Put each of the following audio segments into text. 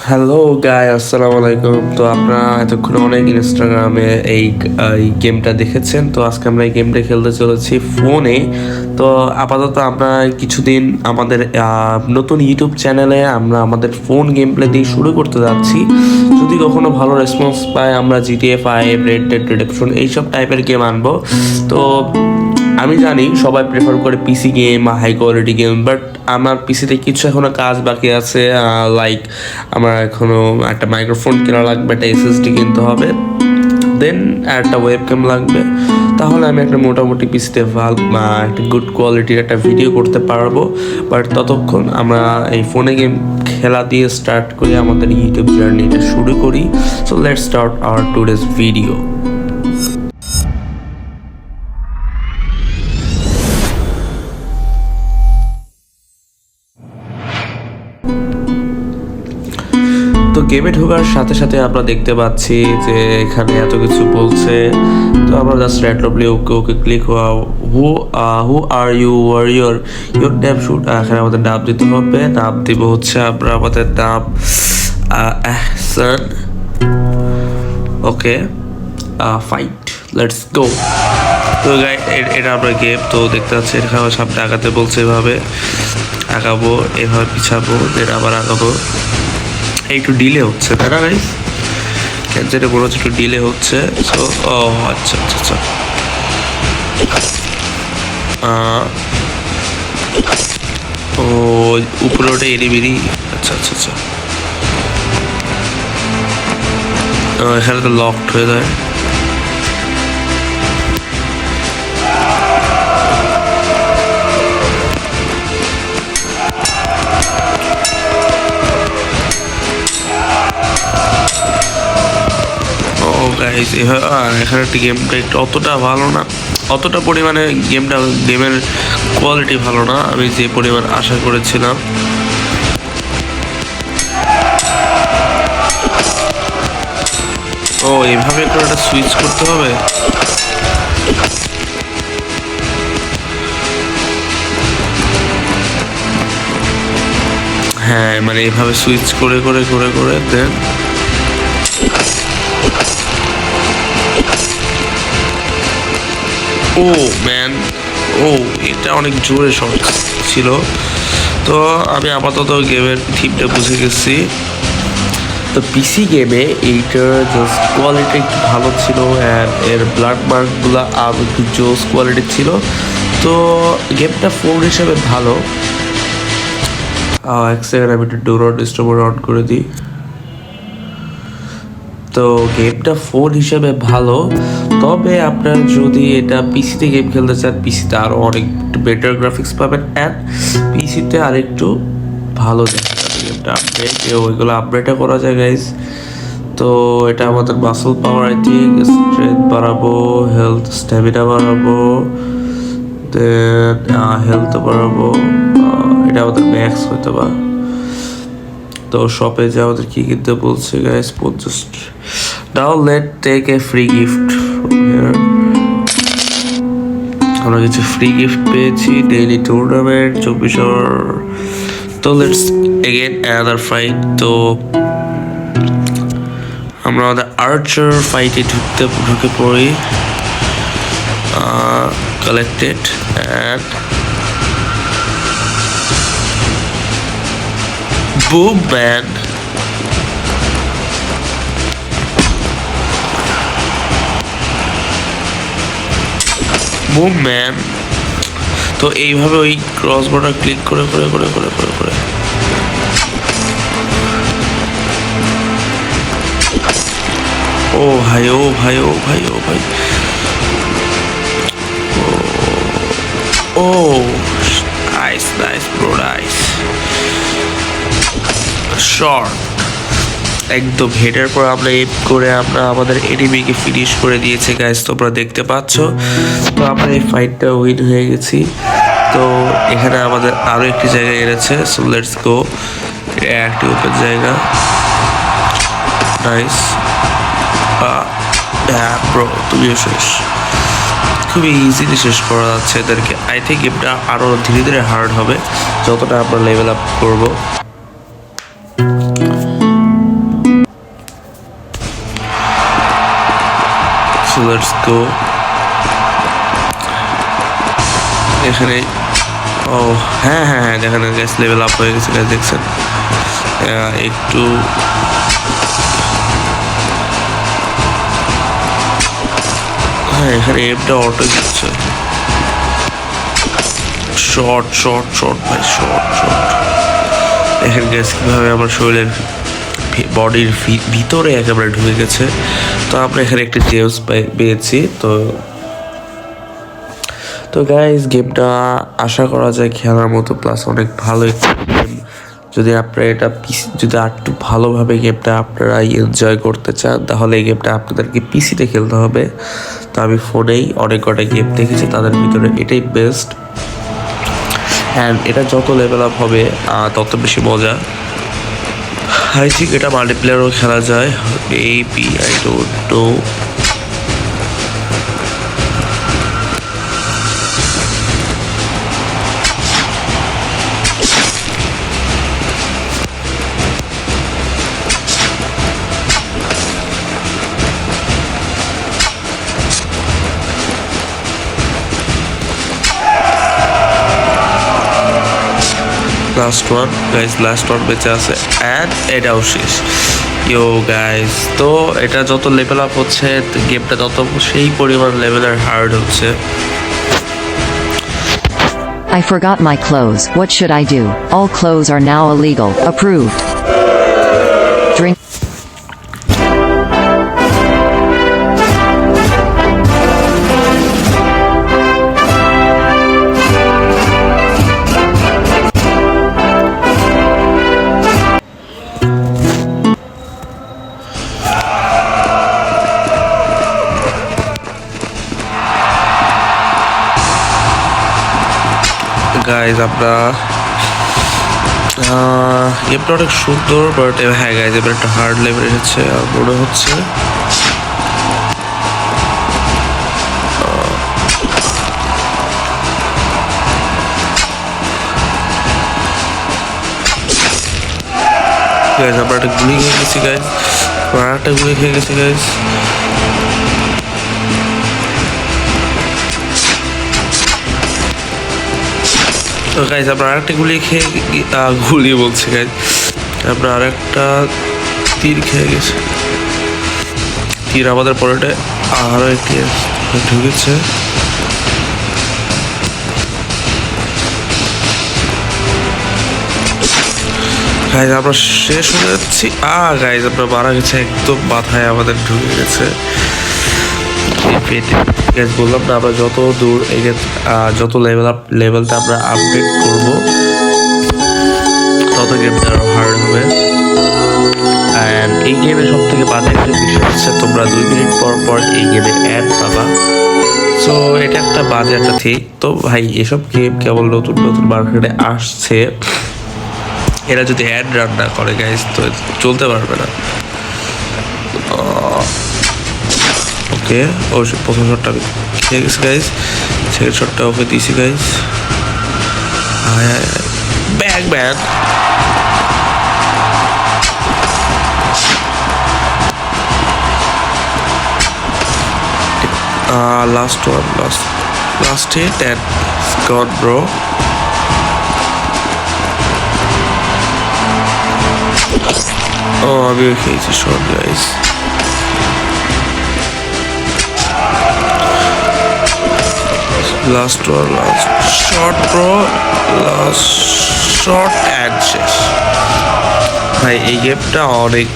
Hello guy, আসসালামু আলাইকুম। তো আপনারা এতক্ষণ অনেক ইনস্টাগ্রামে এই গেমটা দেখেছেন। তো আজকে আমরা এই গেমটা খেলতে চলেছি ফোনে। তো আপাতত আমরা কিছুদিন আমাদের নতুন ইউটিউব চ্যানেলে আমরা আমাদের ফোন গেম প্লে দিয়ে শুরু করতে যাচ্ছি। যদি কখনো ভালো রেসপন্স পাই আমরা GTA 5, রেড ডেড রিডেম্পশন এইসব টাইপের গেম আনবো। তো আমি জানি সবাই প্রেফার করে পিসি গেম বা হাই কোয়ালিটি গেম, বাট আমার পিসিতে কিছু এখনো কাজ বাকি আছে। লাইক আমার এখনো একটা মাইক্রোফোন কেনা লাগবে, একটা এসএসডি কিনতে হবে, দেন একটা ওয়েব ক্যাম লাগবে। তাহলে আমি একটা মোটামুটি পিসিতে বা একটা গুড কোয়ালিটির একটা ভিডিও করতে পারবো। বাট ততক্ষণ আমরা এই ফোনে গেম খেলা দিয়ে স্টার্ট করে আমাদের ইউটিউব জার্নিটা শুরু করি। So let's start our today's video. তো গেমে ঢোকার সাথে সাথে আমরা দেখতে পাচ্ছি যে এখানে এত কিছু বলছে। তো আমরা just randomly okay okay click who who are you warrior your name shoot, এখানে আমাদের নাম দিতে হবে। নাম দিব হচ্ছে আমরা আমাদের নাম আহসান। ওকে, ফাইট, লেটস গো। তো এটা আমরা গেম তো দেখতে পাচ্ছি। এখানে সামনে আগাতে বলছে, এভাবে আগাবো, এভাবে পিছাবো, দেন আবার আগাবো। একটু ডিলে হচ্ছে তাই না গাইস? যেটা মনে হচ্ছে একটু ডিলে হচ্ছে। সো ও আচ্ছা আচ্ছা আচ্ছা, ও উপরে ওটা এরিবিরি। আচ্ছা আচ্ছা আচ্ছা, এখানে তো লকড হয়ে যায়। গাইস এখানে একটা গেমটা একটু অতটা ভালো না, অতটা পরিমাণে গেমের কোয়ালিটি ভালো না আমি যে পরিমাণ আশা করেছিলাম। ও এভাবে করে একটা সুইচ করতে হবে। হ্যাঁ মানে এভাবে সুইচ করে করে করে করে দেন। ও ম্যান, ও এটা অনেক জোরে শট ছিল। তো আমি আপাতত গেমের থিমটা বুঝে গেছি। তো পিসি গেমে এইটার জাস্ট কোয়ালিটি একটু ভালো ছিল, অ্যান্ড এর ব্লাড মার্কগুলো আরও একটু জোস কোয়ালিটির ছিল। তো গেমটা ফোন হিসেবে ভালো। এক সেকেন্ড, আমি একটু ডু নট ডিস্টার্ব অন করে দিই। তো গেমটা ফোন হিসেবে ভালো, তবে আপনার যদি এটা পিসিতে গেম খেলতে চান, পিসিতে আরও অনেক বেটার গ্রাফিক্স পাবেন, অ্যান্ড পিসিতে আরেকটু ভালো দেখা যাবে গেমটা। আপডেট ওইগুলো আপডেটও করা যায় গাইজ। তো এটা আমাদের muscle power, I think strength বাড়াবো, হেলথ স্ট্যামিনা বাড়াবো, দেন হেলথ বাড়াবো। এটা আমাদের ম্যাক্স হয়তো বা। তো শপে যে আমাদের কি কিনতে বলছে guys, 50। Now let take a free gift. আমরা কিছু ফ্রি গিফট পেয়েছি, ডেইলি টুর্নামেন্ট 24 আওয়ার। তো লেটস এগেন অ্যানাদার ফাইট। তো আমরা আমাদের আর্চার ফাইটে ঢুকে পড়ি। Collected and boom man. Boom man. তো এইভাবে ওই ক্রস বাটন ক্লিক করে করে করে করে করে করে ও ভাই ও ভাই ও ভাই ও ভাই ও nice nice bro, nice shot. একদম হেডের পর আমরা এম করে আমরা আমাদের এনিমিকে ফিনিশ করে দিয়েছে গাইস, তোমরা দেখতে পাচ্ছ। তো আমরা এই ফাইটটা উইন হয়ে গেছি। তো এখানে আমাদের আরও একটি জায়গায় এনেছে। সো লেটস গো, একটি ওপেন জায়গা, নাইস। হ্যাঁ ব্রো, তুমিও শেষ। খুবই ইজিলি শেষ করা যাচ্ছে এদেরকে। আই থিঙ্ক গেমটা আরও ধীরে ধীরে হার্ড হবে যতটা আমরা লেভেল আপ করবো। So let's go. এখানে ও হ্যাঁ হ্যাঁ হ্যাঁ দেখেন গ্যাস লেভেল আপ হয়ে গেছে, গ্যাস দেখছেন একটু হ্যাঁ এখানে এমটা অটো দিচ্ছে। শর্ট শর্ট শর্ট ভাই শর্ট শর্ট। দেখেন গ্যাস কীভাবে আমার শরীরের বডির ভিতরে একেবারে ঢুকে গেছে। তো আমরা এখানে একটি জেমস পেয়েছি। তো গাইজ গেমটা আশা করা যায় খেলার মতো, প্লাস অনেক ভালো একটি গেম। যদি আপনারা এটা যদি একটু ভালোভাবে গেমটা আপনারা এনজয় করতে চান তাহলে এই গেমটা আপনাদেরকে পিসিতে খেলতে হবে। তো আমি ফোনেই অনেক কটা গেম দেখেছি, তাদের ভিতরে এটাই বেস্ট। অ্যান্ড এটা যত লেভেল আপ হবে তত বেশি মজা। আই থিঙ্ক এটা মাল্টিপ্লেয়ারও খেলা যায়, maybe, I don't know. Last one guys, last one বেঁচে আছে অ্যান্ড এটাও শেষ। ইয়ো গাইজ, তো এটা যত লেভেল আপ হচ্ছে গেমটা তত সেই পরিমাণ লেভেলের হার্ড হচ্ছে। I forgot my clothes. What should I do? All clothes are now illegal. Approved. Drink. Guys আমরা গেমটা অনেক সুন্দর, বাট হ্যাঁ গাইজ এবার একটা হার্ড লেভেল এসেছে আর মনে হচ্ছে গাইজ আমরা একটা গুলি খেয়ে গেছি গাইজ, আর একটা গুলি খেয়ে গেছি গাইজ। তো গাইজ আমরা আরেকটা গুলি খেয়ে গুলি বলছি গাইজ, আমরা আরেকটা তীর খেয়ে গেছি। তীর আমাদের পরেটে আরও একটি ঢুকেছে। গাইজ আমরা শেষ হয়ে যাচ্ছি। গাইজ আমরা মারা গেছে, একদম মাথায় আমাদের ঢুকে গেছে পেটে। গাইজ বললাম না, আমরা যত দূর যত লেভেলটা আমরা আপডেট করবো তত গেমটা আরো হার্ড হবে। অ্যান্ড এই গেমের সব থেকে বাজে একটা বিষয় হচ্ছে তোমরা 2 মিনিট পর পর এই গেমে অ্যাড পাবা। সো এটা একটা বাজে একটা ঠিক। তো ভাই এসব গেম কেবল নতুন নতুন মার্কেটে আসছে, এরা যদি অ্যাড রান না করে গাইজ তো চলতে পারবে না। ওকে, ও প্রথম শটটা আমি খেয়ে গেছি গাইজ, সেকেন্ড শটটা ওকে দিয়েছি guys. Back back last one, last hit and gone bro. আমি খেয়েছি shot guys. Last one, last shot bro, last shot and শেষ। ভাই এই গেমটা অনেক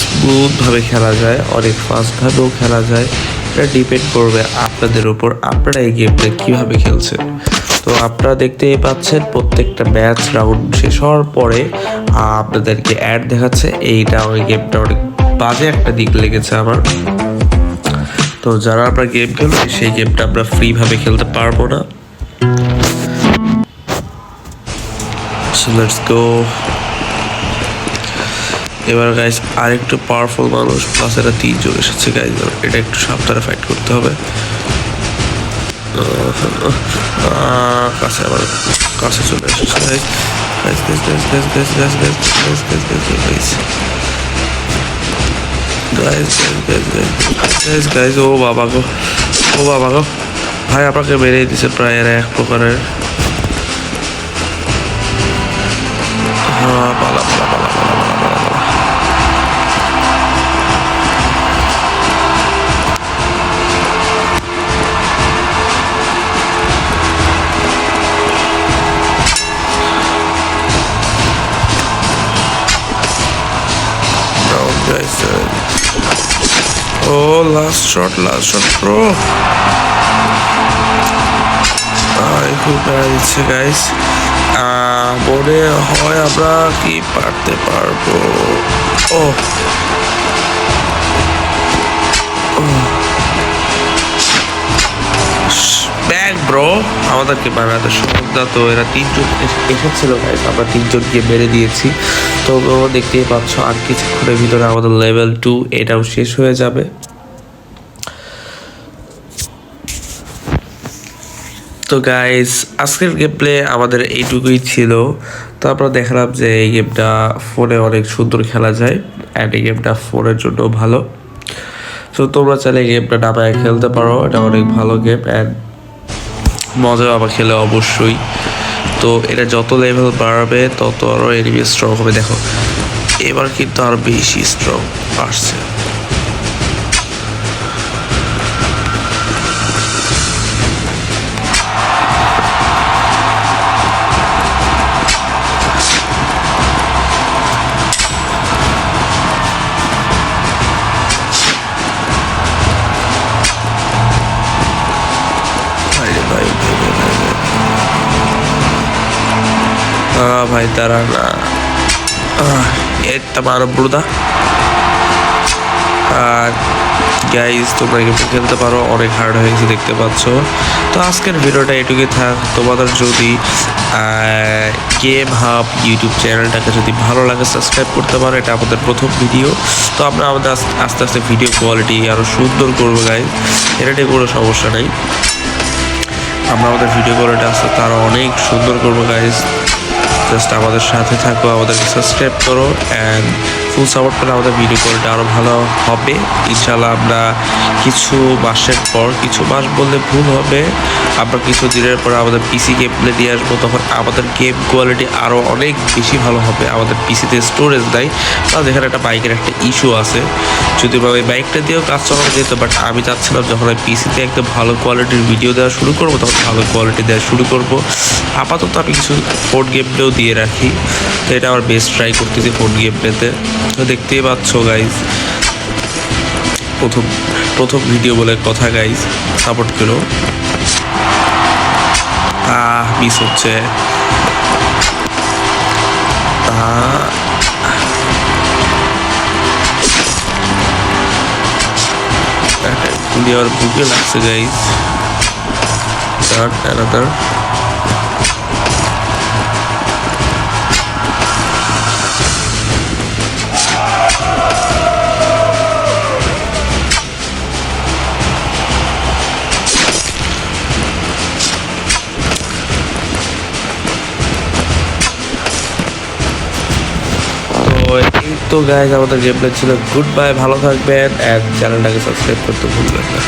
স্মুথ ভাবে খেলা যায়, অনেক ফাস্ট ভাবেও খেলা যায়। এটা ডিপেন্ড করবে আপনাদের উপর, আপনারা এই গেমটা কীভাবে খেলছেন। তো আপনারা দেখতেই পাচ্ছেন প্রত্যেকটা ম্যাচ রাউন্ড শেষ হওয়ার পরে আপনাদেরকে অ্যাড দেখাচ্ছে। এইটা ওই গেমটা অনেক বাজে একটা দিক লেগেছে আমার। তো যারা আমরা গেম খেলছি সেই গেমটা আমরা ফ্রিভাবে খেলতে পারবো না। So let's go. এবার গাইস আরেকটু পাওয়ারফুল মানুষ, প্লাস এটা 3 জন এসেছে গাইস, এটা একটু সাবধানে ফাইট করতে হবে। কাছে আবার কাছে চলে এসেছে গাইস। গাইজ ও বাবা গো, ও বাবা গো, ভাই আপনাকে মেরেই দিছে প্রায় এরা এক প্রকারের। পালা পালা পালা পালা পালা পালা পালা। ও লাস্ট শট ব্রো, খুব প্যারা দিচ্ছে গাইস। মনে হয় আমরা কি পারতে পারবো। ও ব্যাক ব্রো, আমাদেরকে বানাতে সুবিধা। তো এরা তিনজন এসেছিল গাইস, আমরা তিনজনকে মেরে দিয়েছি। তো দেখতেই পাচ্ছ আর কিছুক্ষণের ভিতরে আমাদের লেভেল 2 এটাও শেষ হয়ে যাবে। তো গাইস আজকের গেম প্লে আমাদের এইটুকুই ছিল। তো আমরা দেখলাম যে এই গেমটা ফোনে অনেক সুন্দর খেলা যায় অ্যান্ড এই গেমটা ফোনের জন্য ভালো। তো তোমরা চাইলে এই গেমটা নামায় খেলতে পারো, এটা অনেক ভালো গেম অ্যান্ড মজাও আবার খেলে অবশ্যই। তো এটা যত লেভেল বাড়বে তত আরও এনিমি স্ট্রং হবে। দেখো এবার কিন্তু আরও বেশি স্ট্রং আসছে। ভাই তারা না এটা মারো ব্রুদা। আর গাইজ তোমরা গেমটা খেলতে পারো, অনেক হার্ড হয়ে গেছে দেখতে পাচ্ছ। তো আজকের ভিডিওটা এটুকুই থাক। তোমাদের যদি গেম হাব ইউটিউব চ্যানেলটাকে যদি ভালো লাগে সাবস্ক্রাইব করতে পারো, এটা আমাদের প্রথম ভিডিও। তো আমরা আমাদের আস্তে আস্তে ভিডিও কোয়ালিটি আরও সুন্দর করবো গাইজ, এটা নিয়ে কোনো সমস্যা নেই। আমরা আমাদের ভিডিও কোয়ালিটি আস্তে আস্তে আরও অনেক সুন্দর করবো গাইজ। জাস্ট আমাদের সাথে থাকো, আমাদেরকে সাবস্ক্রাইব করো অ্যান্ড ফুল সাপোর্ট করলে আমাদের ভিডিও কোয়ালিটি আরও ভালো হবে ইনশাল্লাহ। আমরা কিছু মাসের পর, কিছু মাস বললে ভুল হবে, আমরা কিছু দিনের পর আমাদের পিসি গেম প্লে দিয়ে আসবো। তখন আমাদের গেম কোয়ালিটি আরও অনেক বেশি ভালো হবে। আমাদের পিসিতে স্টোরেজ দেয় বা যেখানে একটা বাইকের একটা ইস্যু আছে, যদি বা ওই বাইকটা দিয়েও কাজ চালানো যেত, বাট আমি চাচ্ছিলাম যখন আমি পিসিতে একটা ভালো কোয়ালিটির ভিডিও দেওয়া শুরু করবো তখন ভালো কোয়ালিটি দেওয়া শুরু করবো। আপাতত আমি কিছু ফোন গেম প্লেও দিয়ে রাখি, তো এটা আমার বেস্ট ট্রাই করতেছি ফোন গেম প্লেতে। তো দেখতেই পাচ্ছ গাইজ, প্রথম ভিডিও বলে কথা গাইজ, সাপোর্ট করো। মিস হচ্ছে, আর বুকে লাগছে গাইজ। another তো গাইজ আমাদের গেম প্লে ছিল। গুড বাই, ভালো থাকবেন অ্যান্ড চ্যানেলটাকে সাবস্ক্রাইব করতে ভুলবেন না।